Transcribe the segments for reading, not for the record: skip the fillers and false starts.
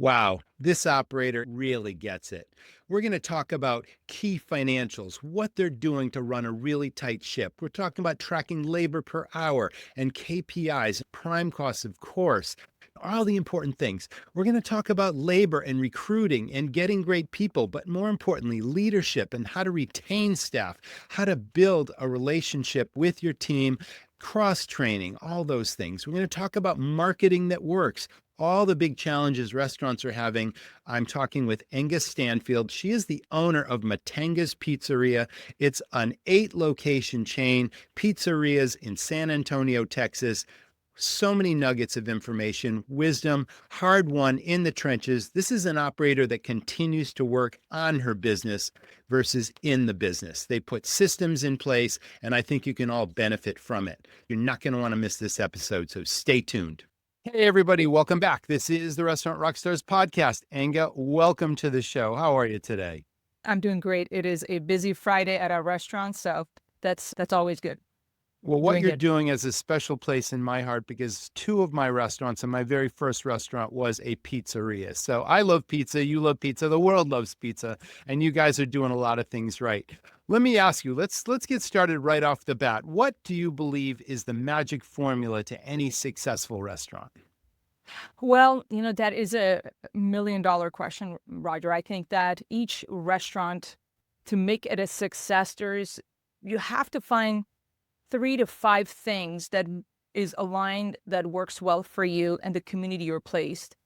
Wow, this operator really gets it. We're going to talk about key financials, what they're doing to run a really tight ship. We're talking about tracking labor per hour and KPIs, prime costs, of course, all the important things. We're going to talk about labor and recruiting and getting great people, but more importantly, leadership and how to retain staff, how to build a relationship with your team, cross training, all those things. We're going to talk about marketing that works, all the big challenges restaurants are having. I'm talking with Enga Stanfield. She is the owner of Mattenga's Pizzeria. It's an 8 location chain, pizzerias in San Antonio, Texas. So many nuggets of information, wisdom, hard won in the trenches. This is an operator that continues to work on her business versus in the business. They put systems in place, and I think you can all benefit from it. You're not going to want to miss this episode, so stay tuned. Hey, everybody, welcome back. This is the Restaurant Rockstars Podcast. Enga, welcome to the show. How are you today? I'm doing great. It is a busy Friday at our restaurant, so that's always good. Well, what Doing you're good. doing is a special place in my heart because 2 of my restaurants and my very first restaurant was a pizzeria. So I love pizza. You love pizza. The world loves pizza. And you guys are doing a lot of things right. Let me ask you, let's get started right off the bat. What do you believe is the magic formula to any successful restaurant? Well, that is a million-dollar question, Roger. I think that each restaurant, to make it a success, you have to find 3 to 5 things that is aligned, that works well for you and the community you're placed.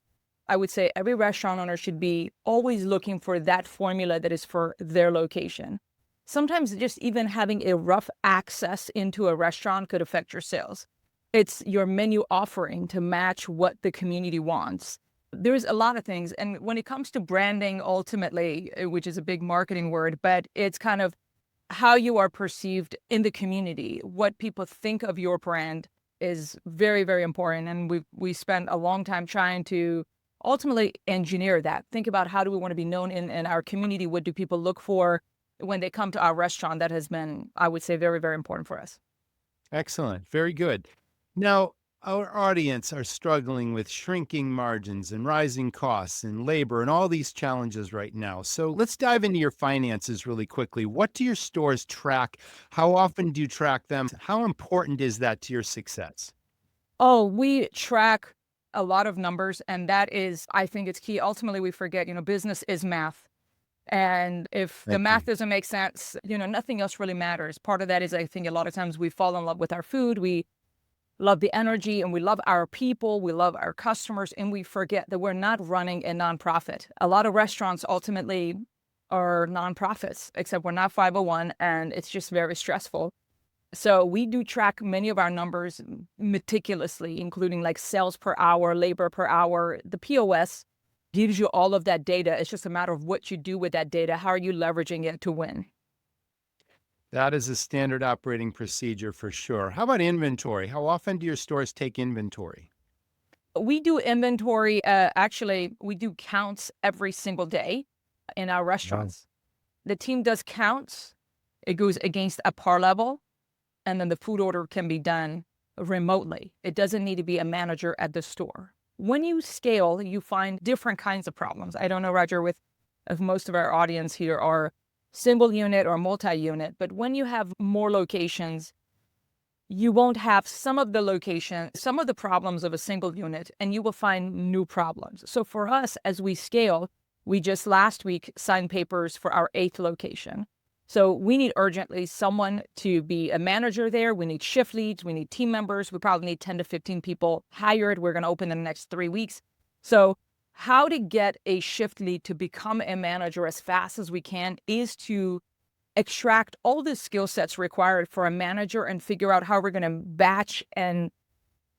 I would say every restaurant owner should be always looking for that formula that is for their location. Sometimes just even having a rough access into a restaurant could affect your sales. It's your menu offering to match what the community wants. There's a lot of things. And when it comes to branding, ultimately, which is a big marketing word, but it's kind of how you are perceived in the community. What people think of your brand is very, very important. And we spent a long time trying to ultimately engineer that. Think about, how do we want to be known in our community? What do people look for when they come to our restaurant? That has been, I would say, very, very important for us. Excellent. Very good. Now, our audience are struggling with shrinking margins and rising costs and labor and all these challenges right now. So let's dive into your finances really quickly. What do your stores track? How often do you track them? How important is that to your success? Oh, we track a lot of numbers, and that is, I think it's key. Ultimately, we forget, business is math. And if the Thank you. math doesn't make sense, nothing else really matters. Part of that is, I think a lot of times we fall in love with our food. We love the energy and we love our people, we love our customers, and we forget that we're not running a nonprofit. A lot of restaurants ultimately are nonprofits, except we're not 501, and it's just very stressful. So we do track many of our numbers meticulously, including like sales per hour, labor per hour. The POS gives you all of that data. It's just a matter of what you do with that data. How are you leveraging it to win? That is a standard operating procedure for sure. How about inventory? How often do your stores take inventory? We do inventory. Actually, we do counts every single day in our Wow. restaurants. The team does counts. It goes against a par level, and then the food order can be done remotely. It doesn't need to be a manager at the store. When you scale, you find different kinds of problems. I don't know, Roger, if most of our audience here are single unit or multi-unit, but when you have more locations, you won't have some of the problems of a single unit, and you will find new problems. So for us, as we scale, we just last week signed papers for our 8th location. So we need urgently someone to be a manager there. We need shift leads. We need team members. We probably need 10 to 15 people hired. We're going to open in the next 3 weeks. So how to get a shift lead to become a manager as fast as we can is to extract all the skill sets required for a manager and figure out how we're going to batch and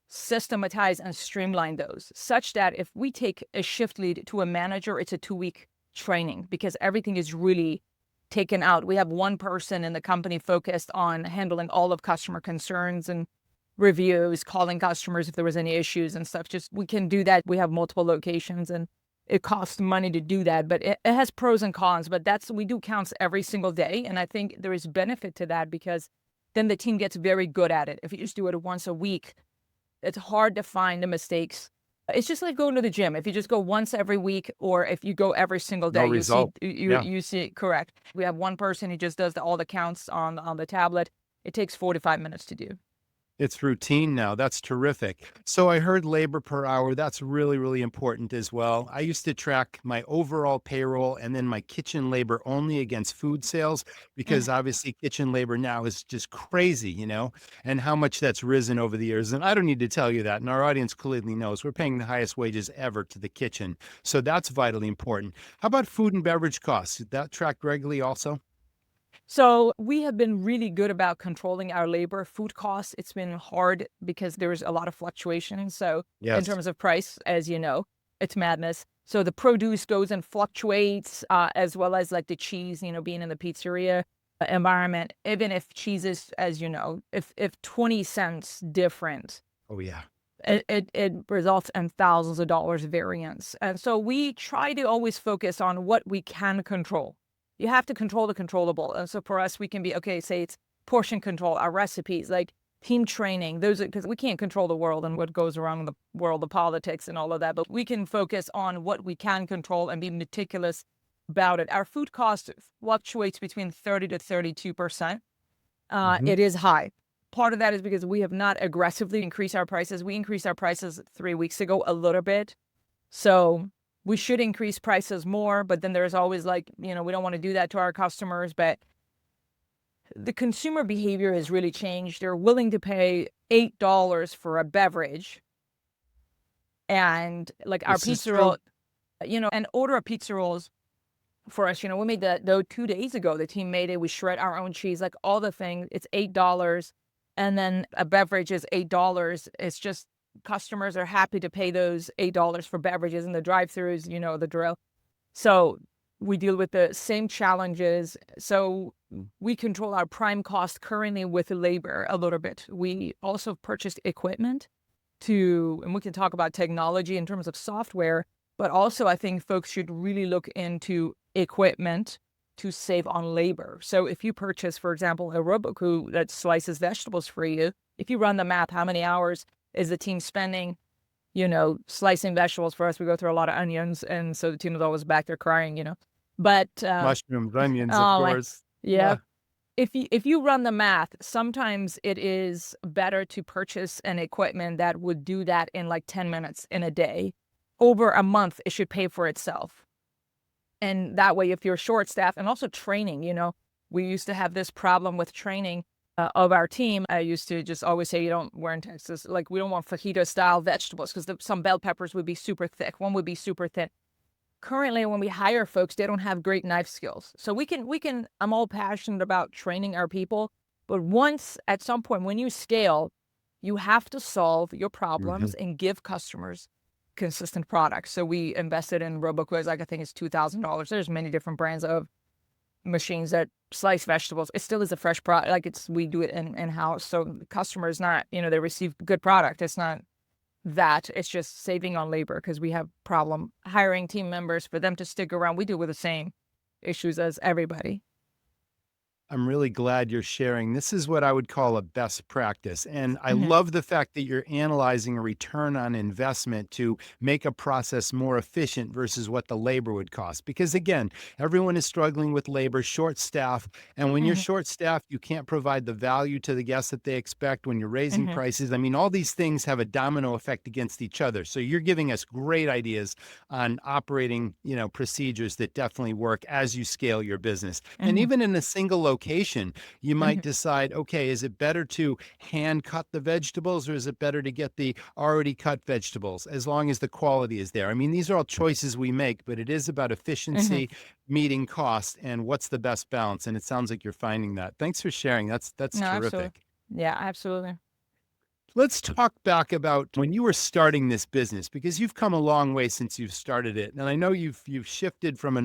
systematize and streamline those, such that if we take a shift lead to a manager, it's a 2-week training because everything is really taken out. We have one person in the company focused on handling all of customer concerns and reviews, calling customers if there was any issues and stuff. Just, we can do that. We have multiple locations and it costs money to do that, but it has pros and cons. But we do counts every single day. And I think there is benefit to that because then the team gets very good at it. If you just do it once a week, it's hard to find the mistakes It's just like going to the gym. If you just go once every week, or if you go every single No day, you see result. Yeah. you see it correct. We have one person who just does all the counts on the tablet. It takes 45 minutes to do. It's routine now. That's terrific. So I heard labor per hour. That's really, really important as well. I used to track my overall payroll and then my kitchen labor only against food sales because Mhm. obviously kitchen labor now is just crazy, and how much that's risen over the years. And I don't need to tell you that. And our audience clearly knows we're paying the highest wages ever to the kitchen. So that's vitally important. How about food and beverage costs? Is that tracked regularly also? So we have been really good about controlling our labor. Food costs, it's been hard because there's a lot of fluctuation. So in Yes. terms of price, as you know, it's madness. So the produce goes and fluctuates, as well as like the cheese, being in the pizzeria environment. Even if cheese is, as you know, if 20 cents different, Oh, yeah. it results in thousands of dollars variance. And so we try to always focus on what we can control. You have to control the controllable. And so for us, we can be, okay, say it's portion control, our recipes, like team training, those are, because we can't control the world and what goes around in the world of politics and all of that, but we can focus on what we can control and be meticulous about it. Our food cost fluctuates between 30 to 32%. Hmm. It is high. Part of that is because we have not aggressively increased our prices. We increased our prices 3 weeks ago a little bit. So we should increase prices more, but then there's always like, we don't want to do that to our customers. But the consumer behavior has really changed. They're willing to pay $8 for a beverage. And like our This is pizza roll, true. and order of pizza rolls for us, we made that though 2 days ago. The team made it. We shred our own cheese, like all the things. It's $8. And then a beverage is $8. It's just customers are happy to pay those $8 for beverages in the drive-throughs, the drill. So we deal with the same challenges. So we control our prime cost currently with labor a little bit. We also purchased equipment and we can talk about technology in terms of software, but also I think folks should really look into equipment to save on labor. So if you purchase, for example, a Roku that slices vegetables for you, if you run the math, how many hours is the team spending, slicing vegetables? For us, we go through a lot of onions, and so the team is always back there crying. But Mushrooms, onions, of oh my, course. yeah. Yeah. If you run the math, sometimes it is better to purchase an equipment that would do that in like 10 minutes in a day. Over a month, it should pay for itself. And that way, if you're short staffed, and also training, we used to have this problem with training of our team. I used to just always say, we're in Texas, like we don't want fajita style vegetables because some bell peppers would be super thick. One would be super thin. Currently, when we hire folks, they don't have great knife skills. So I'm all passionate about training our people. But once at some point, when you scale, you have to solve your problems Mhm. and give customers consistent products. So we invested in RoboQuiz, like I think it's $2,000. There's many different brands of machines that slice vegetables. It still is a fresh product. Like we do it in-house. So the customer is not, they receive good product. It's not that. It's just saving on labor because we have problem hiring team members for them to stick around. We deal with the same issues as everybody. I'm really glad you're sharing. This is what I would call a best practice. And I Mhm, love the fact that you're analyzing a return on investment to make a process more efficient versus what the labor would cost. Because again, everyone is struggling with labor, short staff. And when you're mhm, short staffed, you can't provide the value to the guests that they expect when you're raising mhm, prices. I mean, all these things have a domino effect against each other. So you're giving us great ideas on operating, procedures that definitely work as you scale your business. And mhm, even in a single location, you might mhm, decide, okay, is it better to hand cut the vegetables or is it better to get the already cut vegetables as long as the quality is there? I mean, these are all choices we make, but it is about mhm. efficiency, meeting cost, and what's the best balance. And it sounds like you're finding that. Thanks for sharing. That's No, absolutely. terrific. Yeah, absolutely. Let's talk back about when you were starting this business because you've come a long way since you've started it. And I know you've shifted from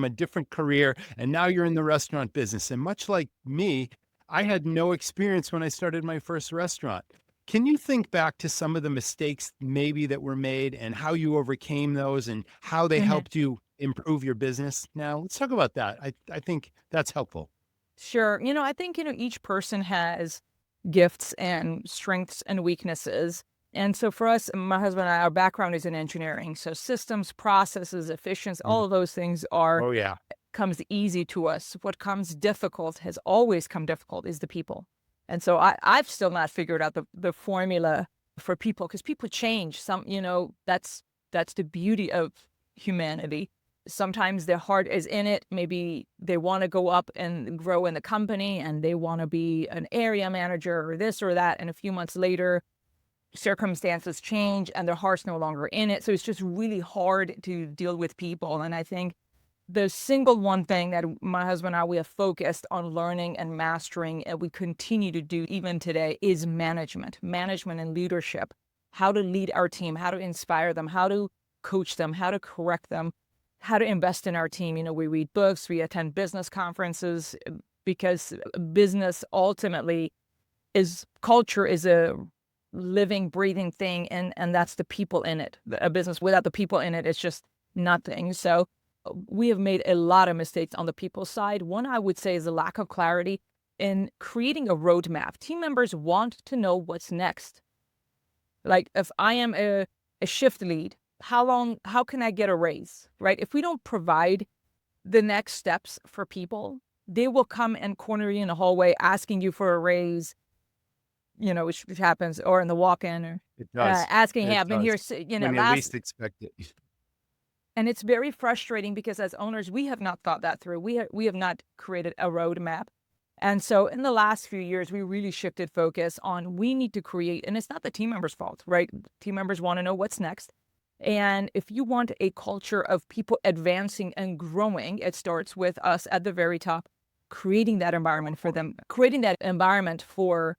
a different career and now you're in the restaurant business. And much like me, I had no experience when I started my first restaurant. Can you think back to some of the mistakes maybe that were made and how you overcame those and how they Mhm. helped you improve your business? Now, let's talk about that. I think that's helpful. Sure. I think, each person has gifts and strengths and weaknesses. And so for us, my husband and I, our background is in engineering. So systems, processes, efficiency, Mhm. all of those things are Oh, yeah. comes easy to us. What comes difficult has always come difficult is the people. And so I've still not figured out the formula for people because people change. That's the beauty of humanity. Sometimes their heart is in it. Maybe they want to go up and grow in the company and they want to be an area manager or this or that. And a few months later, circumstances change and their heart's no longer in it. So it's just really hard to deal with people. And I think the single one thing that my husband and I, we have focused on learning and mastering, and we continue to do even today, is management and leadership. How to lead our team, how to inspire them, how to coach them, how to correct them, how to invest in our team. We read books, we attend business conferences, because business ultimately culture is a living, breathing thing, and that's the people in it. A business without the people in it is just nothing. So we have made a lot of mistakes on the people side. One I would say is a lack of clarity in creating a roadmap. Team members want to know what's next. Like if I am a shift lead, how can I get a raise, right? If we don't provide the next steps for people, they will come and corner you in the hallway asking you for a raise, which happens, or in the walk-in, or It does. asking, hey, It I've been does. here, When you last. least expect it. And it's very frustrating because as owners, we have not thought that through. We have not created a roadmap. And so in the last few years, we really shifted focus on we need to create, and it's not the team members' fault, right? Team members want to know what's next. And if you want a culture of people advancing and growing, it starts with us at the very top, creating that environment for them, creating that environment for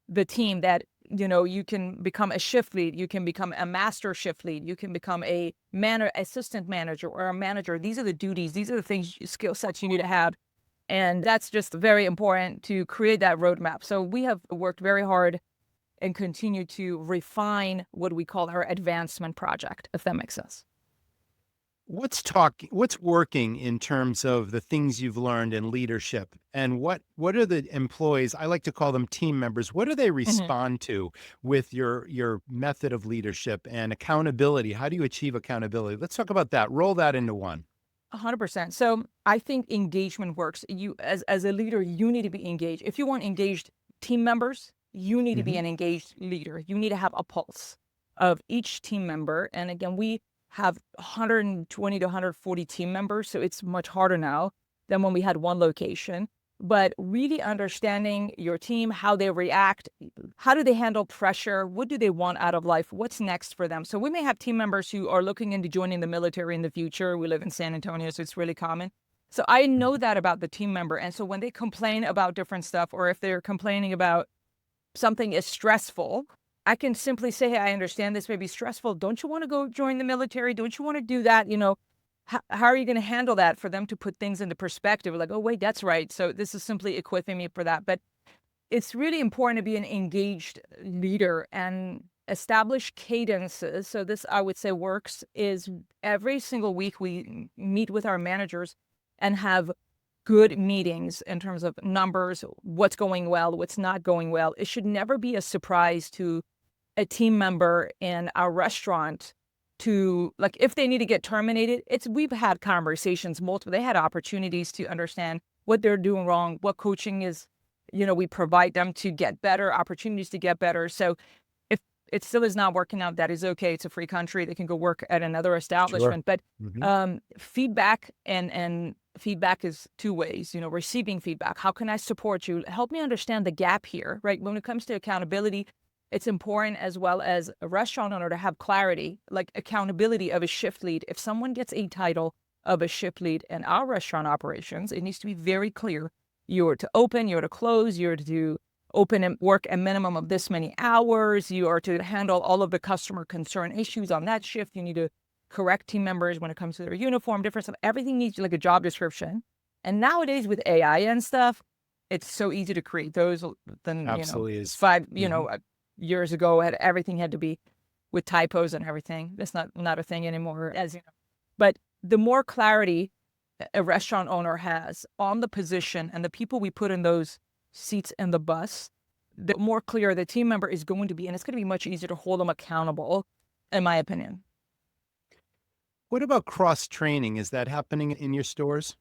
the team that, you can become a shift lead, you can become a master shift lead, you can become a assistant manager or a manager. These are the duties, these are the things, skill sets you need to have. And that's just very important to create that roadmap. So we have worked very hard and continue to refine what we call our advancement project, if that makes sense. What's working in terms of the things you've learned in leadership, and what are the employees, I like to call them team members, what do they Mhm. respond to with your method of leadership and accountability? How do you achieve accountability? Let's talk about that. Roll that into one. 100%. So I think engagement works. You, as a leader, you need to be engaged. If you want engaged team members, you need to be Mhm. an engaged leader. You need to have a pulse of each team member. And again, we have 120 to 140 team members, so it's much harder now than when we had one location. But really understanding your team, how they react, how do they handle pressure, what do they want out of life, what's next for them. So we may have team members who are looking into joining the military in the future. We live in San Antonio, so it's really common. So I know that about the team member. And so when they complain about different stuff, or if they're complaining about something is stressful, I can simply say, hey, I understand this may be stressful. Don't you want to go join the military? Don't you want to do that? How are you going to handle that for them to put things into perspective? Like, oh, wait, that's right. So this is simply equipping me for that. But it's really important to be an engaged leader and establish cadences. So this, I would say, works is every single week we meet with our managers and have good meetings in terms of numbers, what's going well, what's not going well. It should never be a surprise to a team member in our restaurant to, like, if they need to get terminated. We've had conversations multiple, they had opportunities to understand what they're doing wrong, what coaching is, we provide them to get better, opportunities to get better. So if it still is not working out, that is okay. It's a free country. They can go work at another Sure. establishment. But Mhm. feedback and feedback is two ways, receiving feedback. How can I support you? Help me understand the gap here, right? When it comes to accountability, it's important as well as a restaurant owner to have clarity, like accountability of a shift lead. If someone gets a title of a shift lead in our restaurant operations, it needs to be very clear. You're to open, you're to close, you're to open and work a minimum of this many hours. You are to handle all of the customer concern issues on that shift. You need to correct team members when it comes to their uniform, different stuff. Everything needs like a job description. And nowadays with AI and stuff, it's so easy to create those than, Absolutely is. five, Mhm. years ago, everything had to be with typos and everything. That's not a thing anymore, as you know. But the more clarity a restaurant owner has on the position and the people we put in those seats in the bus, the more clear the team member is going to be, and it's going to be much easier to hold them accountable, in my opinion. What about cross-training? Is that happening in your stores?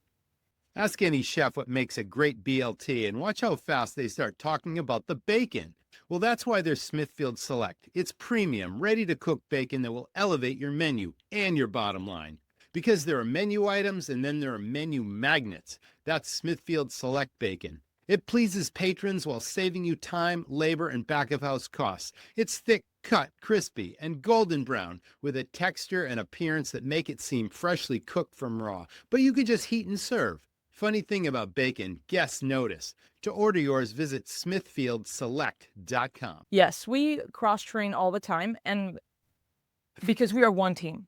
Ask any chef what makes a great BLT and watch how fast they start talking about the bacon. Well, that's why there's Smithfield Select. It's premium, ready to cook bacon that will elevate your menu and your bottom line. Because there are menu items and then there are menu magnets. That's Smithfield Select bacon. It pleases patrons while saving you time, labor, and back of house costs. It's thick, cut, crispy, and golden brown with a texture and appearance that make it seem freshly cooked from raw. But you can just heat and serve. Funny thing about bacon, guests notice. To order yours, visit smithfieldselect.com. Yes, we cross-train all the time, and because we are one team.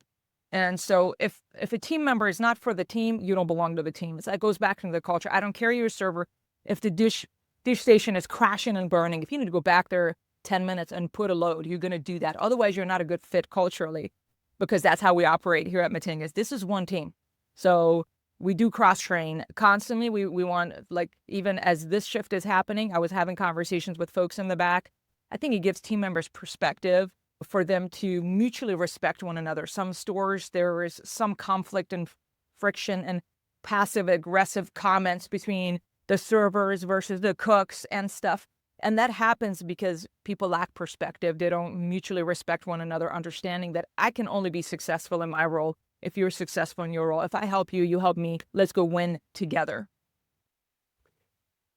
And so if a team member is not for the team, you don't belong to the team. That goes back into the culture. I don't care, you're a server. If the dish station is crashing and burning, if you need to go back there 10 minutes and put a load, you're going to do that. Otherwise, you're not a good fit culturally, because that's how we operate here at Mattenga. This is one team. So we do cross-train constantly. We want, like, even as this shift is happening, I was having conversations with folks in the back. I think it gives team members perspective for them to mutually respect one another. Some stores, there is some conflict and friction and passive-aggressive comments between the servers versus the cooks and stuff. And that happens because people lack perspective. They don't mutually respect one another, understanding that I can only be successful in my role if you're successful in your role. If I help you, you help me. Let's go win together.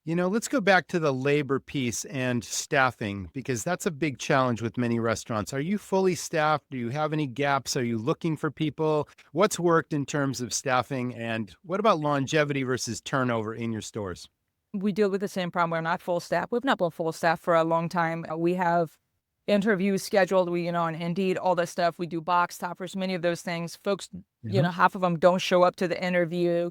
Let's go back to the labor piece and staffing, because that's a big challenge with many restaurants. Are you fully staffed? Do you have any gaps? Are you looking for people? What's worked in terms of staffing? And what about longevity versus turnover in your stores? We deal with the same problem. We're not full staff. We've not been full staff for a long time. We have interviews scheduled, on Indeed, all this stuff. We do box toppers, many of those things. Folks, half of them don't show up to the interview.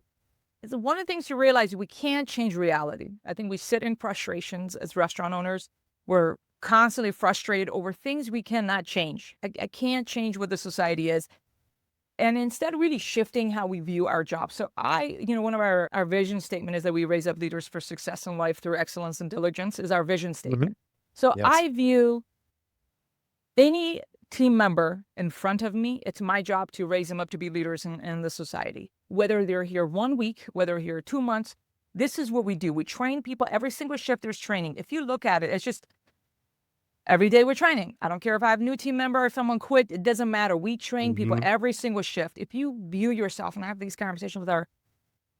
It's one of the things you realize, we can't change reality. I think we sit in frustrations as restaurant owners. We're constantly frustrated over things we cannot change. I can't change what the society is. And instead, really shifting how we view our job. So one of our vision statement is that we raise up leaders for success in life through excellence and diligence is our vision statement. So Yes. I view any team member in front of me, it's my job to raise them up to be leaders in the society. Whether they're here 1 week, whether they're here 2 months, this is what we do. We train people. Every single shift there's training. If you look at it, it's just every day we're training. I don't care if I have a new team member or someone quit. It doesn't matter. We train people every single shift. If you view yourself, and I have these conversations with our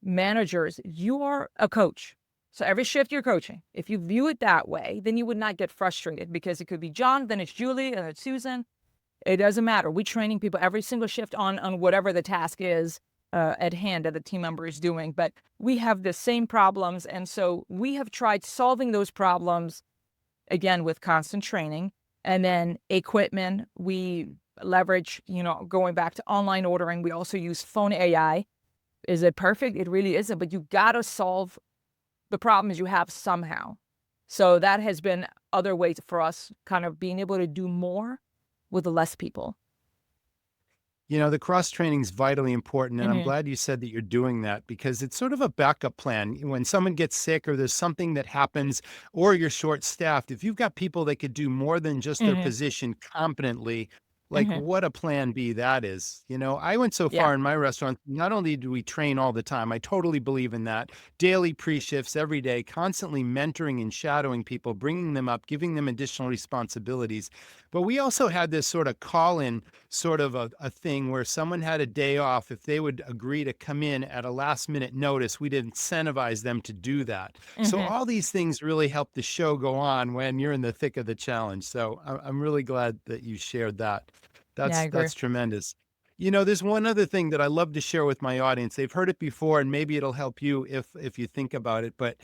managers, you are a coach. So every shift you're coaching. If you view it that way, then you would not get frustrated, because it could be John, then it's Julie, and it's Susan. It doesn't matter. We're training people every single shift on whatever the task is at hand that the team member is doing. But we have the same problems. And so we have tried solving those problems, again, with constant training. And then equipment, we leverage, going back to online ordering. We also use phone AI. Is it perfect? It really isn't. But you got to solve the problems you have somehow. So that has been other ways for us kind of being able to do more with less people. The cross-training is vitally important, and I'm glad you said that you're doing that, because it's sort of a backup plan. When someone gets sick or there's something that happens or you're short-staffed, if you've got people that could do more than just their position competently, what a plan B that is. I went so far in my restaurant, not only do we train all the time, I totally believe in that, daily pre-shifts every day, constantly mentoring and shadowing people, bringing them up, giving them additional responsibilities. But we also had this sort of call-in sort of a thing where someone had a day off. If they would agree to come in at a last-minute notice, we'd incentivize them to do that. So all these things really help the show go on when you're in the thick of the challenge. So I'm really glad that you shared that. Yeah, I agree. That's tremendous. There's one other thing that I love to share with my audience. They've heard it before, and maybe it'll help you if you think about it. But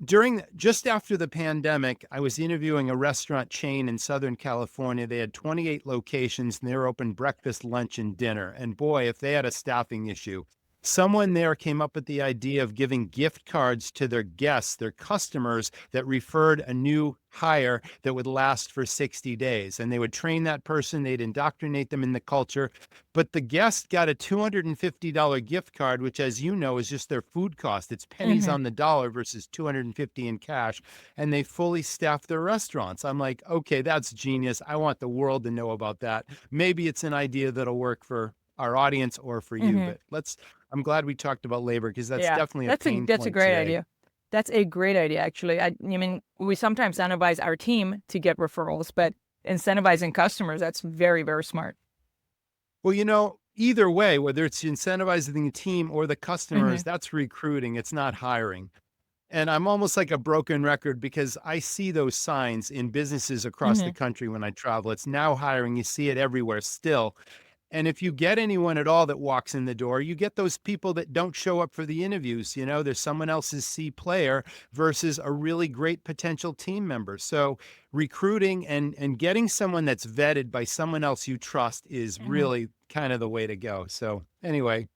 just after the pandemic, I was interviewing a restaurant chain in Southern California. They had 28 locations, and they were open breakfast, lunch, and dinner. And boy, if they had a staffing issue. Someone there came up with the idea of giving gift cards to their guests, their customers that referred a new hire that would last for 60 days. And they would train that person, they'd indoctrinate them in the culture. But the guest got a $250 gift card, which, as you know, is just their food cost. It's pennies Hmm. on the dollar versus 250 in cash. And they fully staffed their restaurants. I'm like, okay, that's genius. I want the world to know about that. Maybe it's an idea that'll work for our audience or for you, Hmm. but I'm glad we talked about labor because that's Yeah, definitely a pain that's a point great today. idea. That's a great idea, actually. I mean, we sometimes incentivize our team to get referrals, but incentivizing customers, that's very, very smart. Well, either way, whether it's incentivizing the team or the Hmm. customers, that's recruiting. It's not hiring. And I'm almost like a broken record because I see those signs in businesses across the Hmm. country when I travel. It's now hiring. You see it everywhere still. And if you get anyone at all that walks in the door, you get those people that don't show up for the interviews. There's someone else's C player versus a really great potential team member. So recruiting and getting someone that's vetted by someone else you trust is Hmm. really kind of the way to go. So anyway,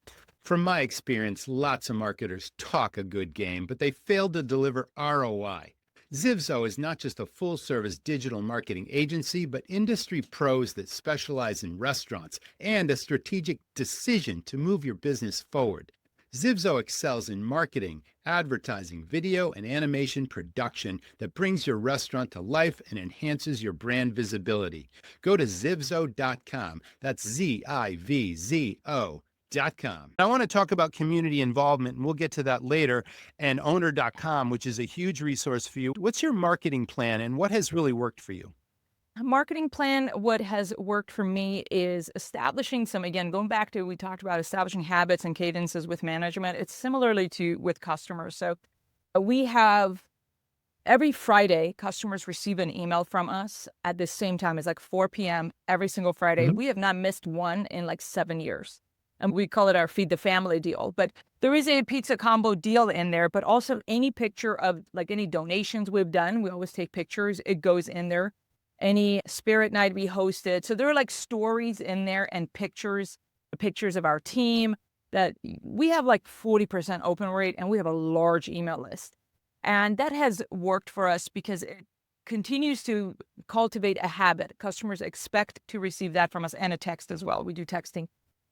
from my experience, lots of marketers talk a good game, but they fail to deliver ROI. Zivzo is not just a full service digital marketing agency, but industry pros that specialize in restaurants and a strategic decision to move your business forward. Zivzo excels in marketing, advertising, video, and animation production that brings your restaurant to life and enhances your brand visibility. Go to zivzo.com. That's ZIVZO.com. I want to talk about community involvement, and we'll get to that later, and owner.com, which is a huge resource for you. What's your marketing plan and what has really worked for you? A marketing plan, what has worked for me is establishing some, again, going back to, we talked about establishing habits and cadences with management. It's similarly to with customers. So we have every Friday, customers receive an email from us at the same time. It's like 4 p.m. every single Friday. Mhm. We have not missed one in like 7 years. And we call it our Feed the Family deal. But there is a pizza combo deal in there, but also any picture of like any donations we've done, we always take pictures. It goes in there. Any spirit night we hosted. So there are like stories in there and pictures of our team that we have like 40% open rate and we have a large email list. And that has worked for us because it continues to cultivate a habit. Customers expect to receive that from us and a text as well. We do texting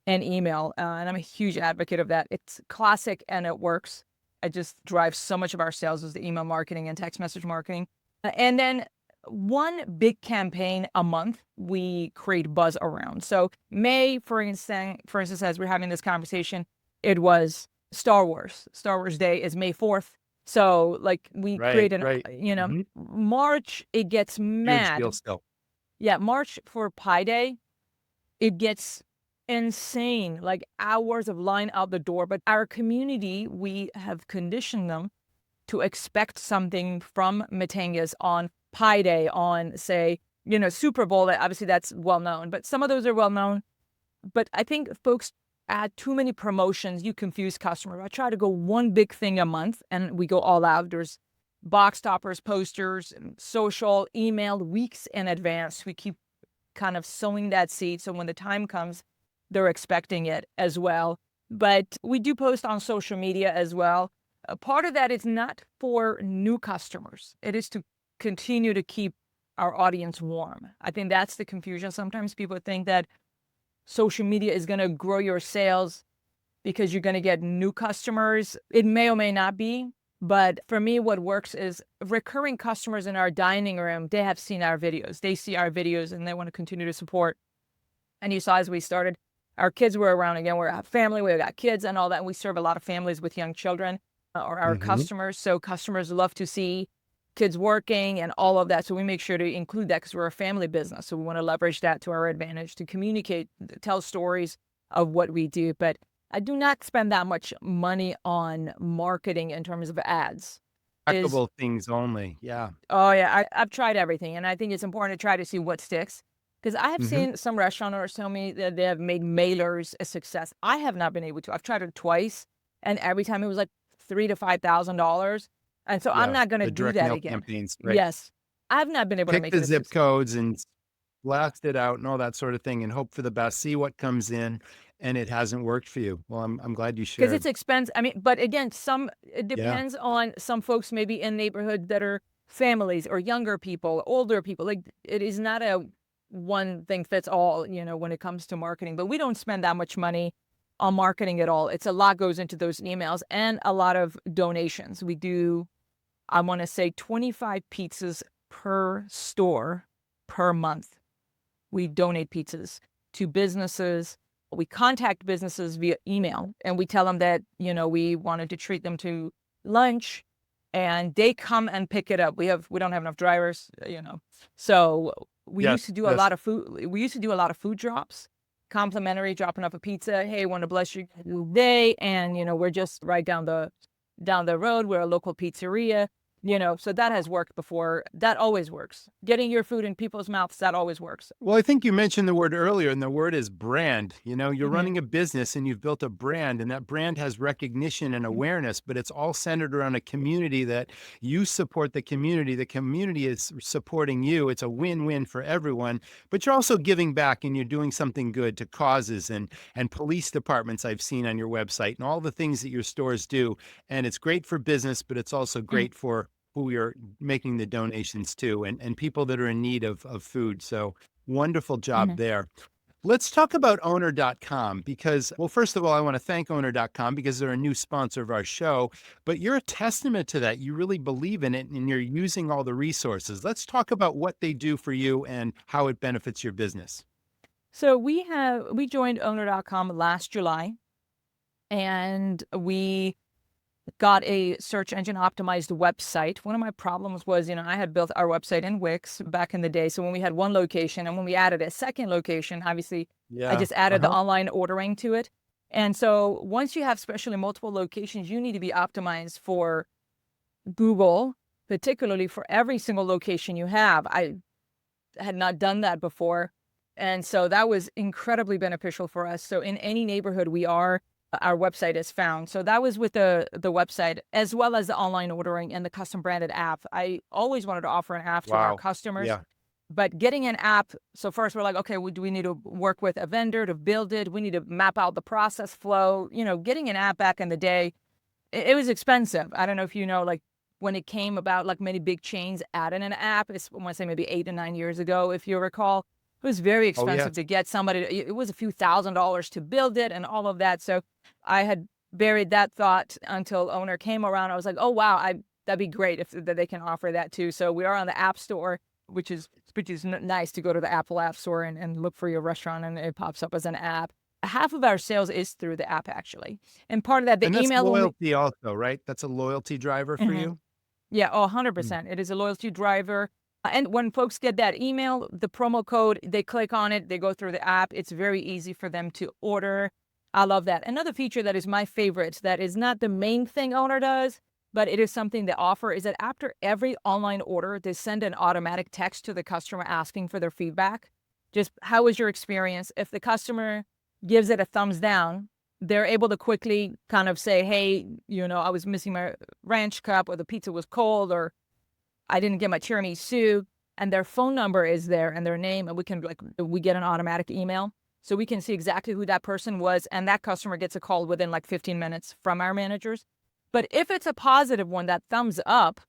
and email, and I'm a huge advocate of that. It's classic and it works. It just drives so much of our sales is the email marketing and text message marketing. And then one big campaign a month we create buzz around. So May, for instance, as we're having this conversation, it was Star Wars. Star Wars Day is May 4th. So like we Right, create right. Mhm. March, it gets Huge deal mad. still. Yeah, March for Pi Day, it gets insane, like hours of line out the door. But our community, we have conditioned them to expect something from Mattengas on Pi Day, on say, Super Bowl. Obviously, that's well known, but some of those are well known. But I think folks add too many promotions, you confuse customers. I try to go one big thing a month, and we go all out. There's box toppers, posters, and social, emailed weeks in advance. We keep kind of sowing that seed, so when the time comes, they're expecting it as well. But we do post on social media as well. A part of that is not for new customers. It is to continue to keep our audience warm. I think that's the confusion. Sometimes people think that social media is going to grow your sales because you're going to get new customers. It may or may not be. But for me, what works is recurring customers in our dining room, they have seen our videos. They see our videos and they want to continue to support. And you saw as we started, our kids were around again. We're a family, we've got kids and all that. And we serve a lot of families with young children or our Mhm. customers. So customers love to see kids working and all of that. So we make sure to include that because we're a family business. So we want to leverage that to our advantage to communicate, tell stories of what we do. But I do not spend that much money on marketing in terms of ads. Is Trackable things only. Yeah. Oh yeah, I've tried everything, and I think it's important to try to see what sticks. Because I have Mhm. seen some restaurant owners tell me that they have made mailers a success. I have not been able to. I've tried it twice, and every time it was like $3,000 to $5,000, and so I'm Yeah. not going to The do direct that mail again. campaigns, right? Yes, I've not been able to Pick make the it a zip success. codes and blast it out and all that sort of thing and hope for the best. See what comes in. And it hasn't worked for you. Well, I'm glad you because it's shared. expensive. I mean, but again, it Yeah. depends on some folks maybe in neighborhoods that are families or younger people, older people. Like it is not a one thing fits all, when it comes to marketing. But we don't spend that much money on marketing at all. It's a lot goes into those emails and a lot of donations. We do, I want to say 25 pizzas per store per month. We donate pizzas to businesses. We contact businesses via email and we tell them that, we wanted to treat them to lunch and they come and pick it up. We don't have enough drivers, So we used Yes. to do a Yes. lot of food. We used to do a lot of food drops, complimentary, dropping off a pizza. Hey, want to bless your day. And, we're just right down the road. We're a local pizzeria. So that has worked before. That always works. Getting your food in people's mouths, that always works. Well, I think you mentioned the word earlier, and the word is brand. You're Mhm. running a business and you've built a brand, and that brand has recognition and awareness, but it's all centered around a community that you support the community. The community is supporting you. It's a win-win for everyone, but you're also giving back and you're doing something good to causes and police departments I've seen on your website and all the things that your stores do. And it's great for business, but it's also Mhm. great for who you're making the donations to and people that are in need of food. So wonderful job Mhm. there. Let's talk about owner.com because, well, first of all, I want to thank owner.com because they're a new sponsor of our show, but you're a testament to that. You really believe in it and you're using all the resources. Let's talk about what they do for you and how it benefits your business. So we joined owner.com last July and we got a search engine optimized website. One of my problems was, I had built our website in Wix back in the day. So when we had one location and when we added a second location, obviously I Yeah. just added the Uh-huh. online ordering to it. And so once you have especially multiple locations, you need to be optimized for Google, particularly for every single location you have. I had not done that before. And so that was incredibly beneficial for us. So in any neighborhood we are, our website is found. So that was with the website as well as the online ordering and the custom branded app. I always wanted to offer an app to our Wow. customers, Yeah. but getting an app. So first we're like, okay, well, do we need to work with a vendor to build it? We need to map out the process flow. Getting an app back in the day, it was expensive. I don't know if like when it came about, like many big chains added an app. I want to say maybe 8 to 9 years ago, if you recall. It was very Oh, expensive yes. to get somebody. It was a few $1,000s to build it and all of that. So I had buried that thought until owner came around. I was like, oh wow, that'd be great if that they can offer that too. So we are on the App Store, which is nice to go to the Apple App Store and look for your restaurant and it pops up as an app. Half of our sales is through the app actually, and part of that And the that's email when we. loyalty also, right? That's a loyalty driver for Mhm. you. Yeah, oh, Mm. 100%. It is a loyalty driver. And when folks get that email, the promo code, they click on it, they go through the app. It's very easy for them to order. I love that. Another feature that is my favorite, that is not the main thing owner does, but it is something they offer, is that after every online order, they send an automatic text to the customer asking for their feedback. Just how was your experience? If the customer gives it a thumbs down, they're able to quickly kind of say, hey, I was missing my ranch cup, or the pizza was cold, or I didn't get my tiramisu, and their phone number is there and their name, and we get an automatic email. So we can see exactly who that person was, and that customer gets a call within like 15 minutes from our managers. But if it's a positive one, that thumbs up,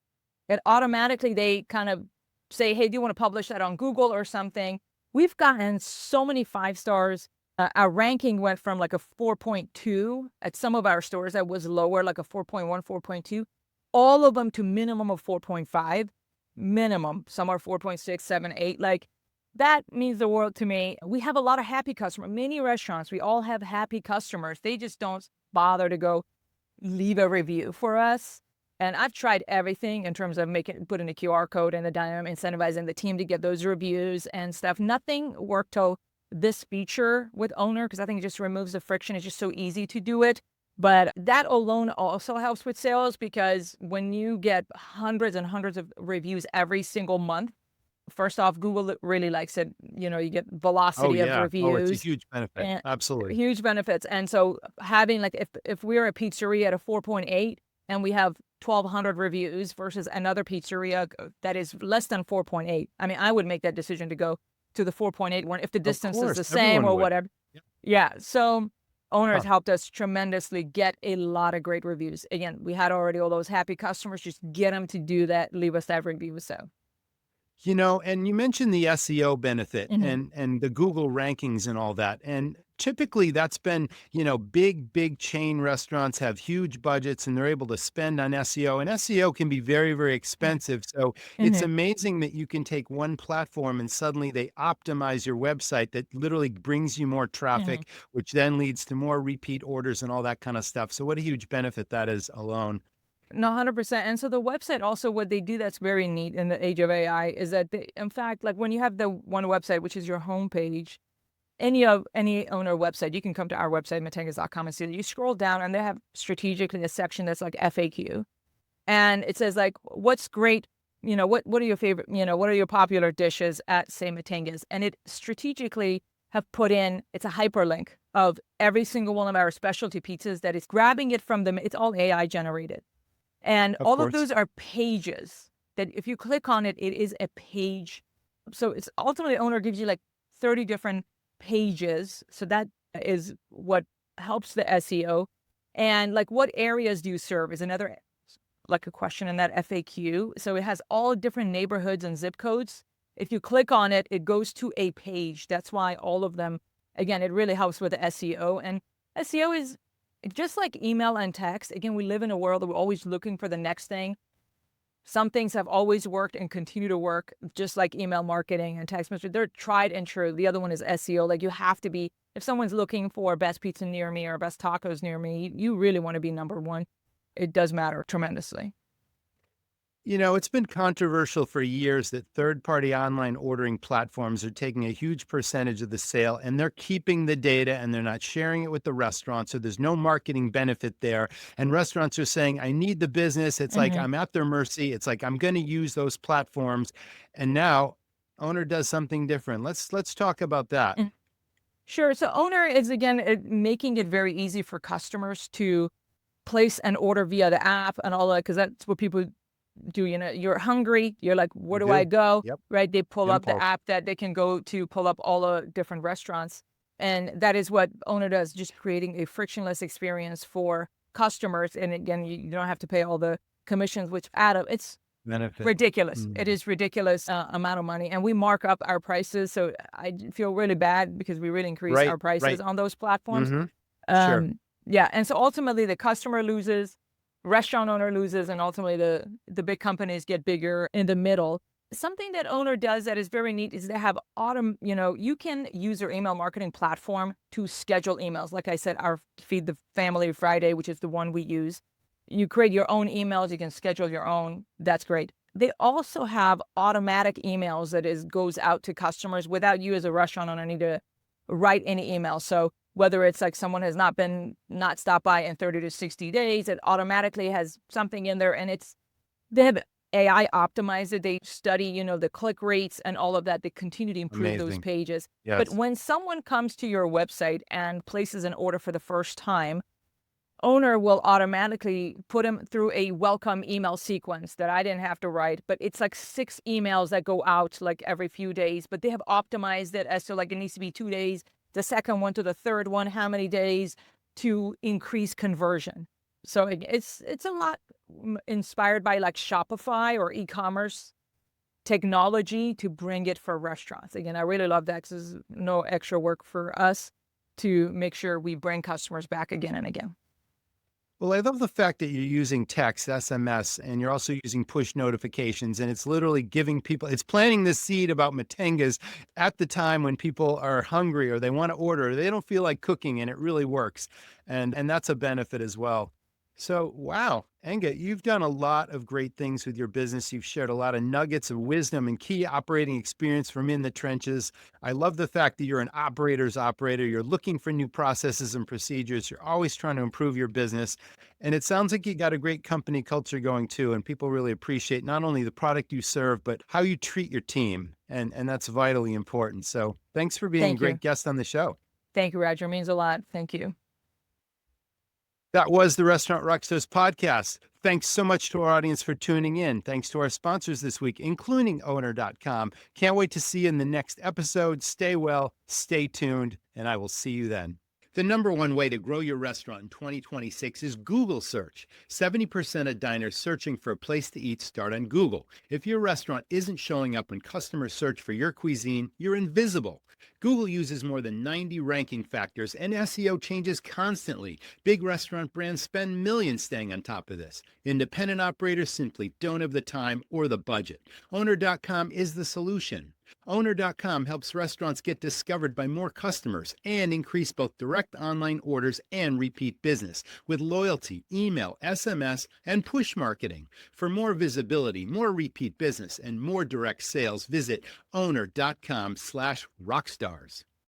it automatically they kind of say, hey, do you want to publish that on Google or something? We've gotten so many 5 stars. Our ranking went from like a 4.2 at some of our stores that was lower, like a 4.1, 4.2, all of them to minimum of 4.5, minimum. Some are 4.6, 7, 8. Like that means the world to me. We have a lot of happy customers. Many restaurants, we all have happy customers. They just don't bother to go leave a review for us. And I've tried everything in terms of putting a QR code in the dime, incentivizing the team to get those reviews and stuff. Nothing worked till this feature with owner, because I think it just removes the friction. It's just so easy to do it. But that alone also helps with sales, because when you get hundreds and hundreds of reviews every single month, first off, Google really likes it. You get Oh, velocity of yeah. Oh, it's a reviews huge benefit. and Absolutely. huge benefits. And so having, like, if we're a pizzeria at a 4.8 and we have 1,200 reviews versus another pizzeria that is less than 4.8, I mean, I would make that decision to go to the 4.8 one if the Of distance is course, the same everyone or would. whatever. Yep. Yeah. So Owner has Huh. helped us tremendously get a lot of great reviews. Again, we had already all those happy customers. Just get them to do that. Leave us that review. So, And you mentioned the SEO benefit mhm, and the Google rankings and all that. And typically that's been, big chain restaurants have huge budgets and they're able to spend on SEO. And SEO can be very, very mhm, expensive. So it's mhm, amazing that you can take one platform and suddenly they optimize your website that literally brings you more mhm. traffic, which then leads to more repeat orders and all that kind of stuff. So what a huge benefit that is alone. No, 100%. And so the website also, what they do that's very neat in the age of AI is that they, in fact, like when you have the one website, which is your homepage, any owner website, you can come to our website, mattengas.com, and see that you scroll down and they have strategically a section that's like FAQ. And it says like, what's great, what are your favorite, what are your popular dishes at, say, Mattenga's? And it strategically have put in, it's a hyperlink of every single one of our specialty pizzas that is grabbing it from them. It's all AI generated. And Of all of course. those are pages that if you click on it, it is a page. So it's ultimately owner gives you like 30 different pages. So that is what helps the SEO. And like what areas do you serve is another like a question in that FAQ. So it has all different neighborhoods and zip codes. If you click on it, it goes to a page. That's why all of them, again, it really helps with the SEO. And SEO is just like email and text. Again, we live in a world that we're always looking for the next thing. Some things have always worked and continue to work, just like email marketing and text messaging. They're tried and true. The other one is SEO. Like you have to be, if someone's looking for best pizza near me or best tacos near me, you really want to be number one. It does matter tremendously. It's been controversial for years that third-party online ordering platforms are taking a huge percentage of the sale and they're keeping the data and they're not sharing it with the restaurant. So there's no marketing benefit there. And restaurants are saying, I need the business. It's like Mhm. I'm at their mercy. It's like I'm going to use those platforms. And now owner does something different. Let's talk about that. Mm. Sure. So owner is again making it very easy for customers to place an order via the app and all that because that's what people do. You're hungry. You're like, where You do I do. go? Yep. Right? They pull up the Impulse. app that they can go to pull up all the different restaurants, and that is what owner does, just creating a frictionless experience for customers. And again, you don't have to pay all the commissions, which add up. It's Benefit. ridiculous. It Mhm. is ridiculous amount of money, and we mark up our prices. So I feel really bad because we really increase our Right. prices Right. on those platforms. Hmm. Sure. Um, yeah, and so ultimately the customer loses, restaurant owner loses, and ultimately the big companies get bigger in the middle. Something that owner does that is very neat is they have you can use your email marketing platform to schedule emails. Like I said, our Feed the Family Friday, which is the one we use. You create your own emails, you can schedule your own. That's great. They also have automatic emails that goes out to customers without you as a restaurant owner need to write any email. So whether it's like someone has not stopped by in 30 to 60 days, it automatically has something in there and they have AI optimized it. They study, the click rates and all of that. They continue to improve those Amazing. pages. But Yes. when someone comes to your website and places an order for the first time, owner will automatically put them through a welcome email sequence that I didn't have to write, but it's like 6 emails that go out like every few days, but they have optimized it as to like it needs to be 2 days, the second one to the third one, how many days to increase conversion. So it's a lot inspired by like Shopify or e-commerce technology to bring it for restaurants. Again, I really love that because there's no extra work for us to make sure we bring customers back again and again. Well, I love the fact that you're using text, SMS, and you're also using push notifications. And it's literally giving people, it's planting the seed about Mattengas at the time when people are hungry or they want to order, or they don't feel like cooking, and it really works. And that's a benefit as well. So, wow, Enga, you've done a lot of great things with your business. You've shared a lot of nuggets of wisdom and key operating experience from in the trenches. I love the fact that you're an operator's operator. You're looking for new processes and procedures. You're always trying to improve your business. And it sounds like you got a great company culture going too. And people really appreciate not only the product you serve, but how you treat your team. And that's vitally important. So thanks for being a Thank you. great guest on the show. Thank you, Roger. It means a lot. Thank you. That was the Restaurant Rockstars Podcast. Thanks so much to our audience for tuning in. Thanks to our sponsors this week, including owner.com. Can't wait to see you in the next episode. Stay well, stay tuned, and I will see you then. The number one way to grow your restaurant in 2026 is Google search. 70% of diners searching for a place to eat start on Google. If your restaurant isn't showing up when customers search for your cuisine, you're invisible. Google uses more than 90 ranking factors, and SEO changes constantly. Big restaurant brands spend millions staying on top of this. Independent operators simply don't have the time or the budget. Owner.com is the solution. Owner.com helps restaurants get discovered by more customers and increase both direct online orders and repeat business with loyalty, email, SMS, and push marketing. For more visibility, more repeat business, and more direct sales, visit owner.com/rockstars.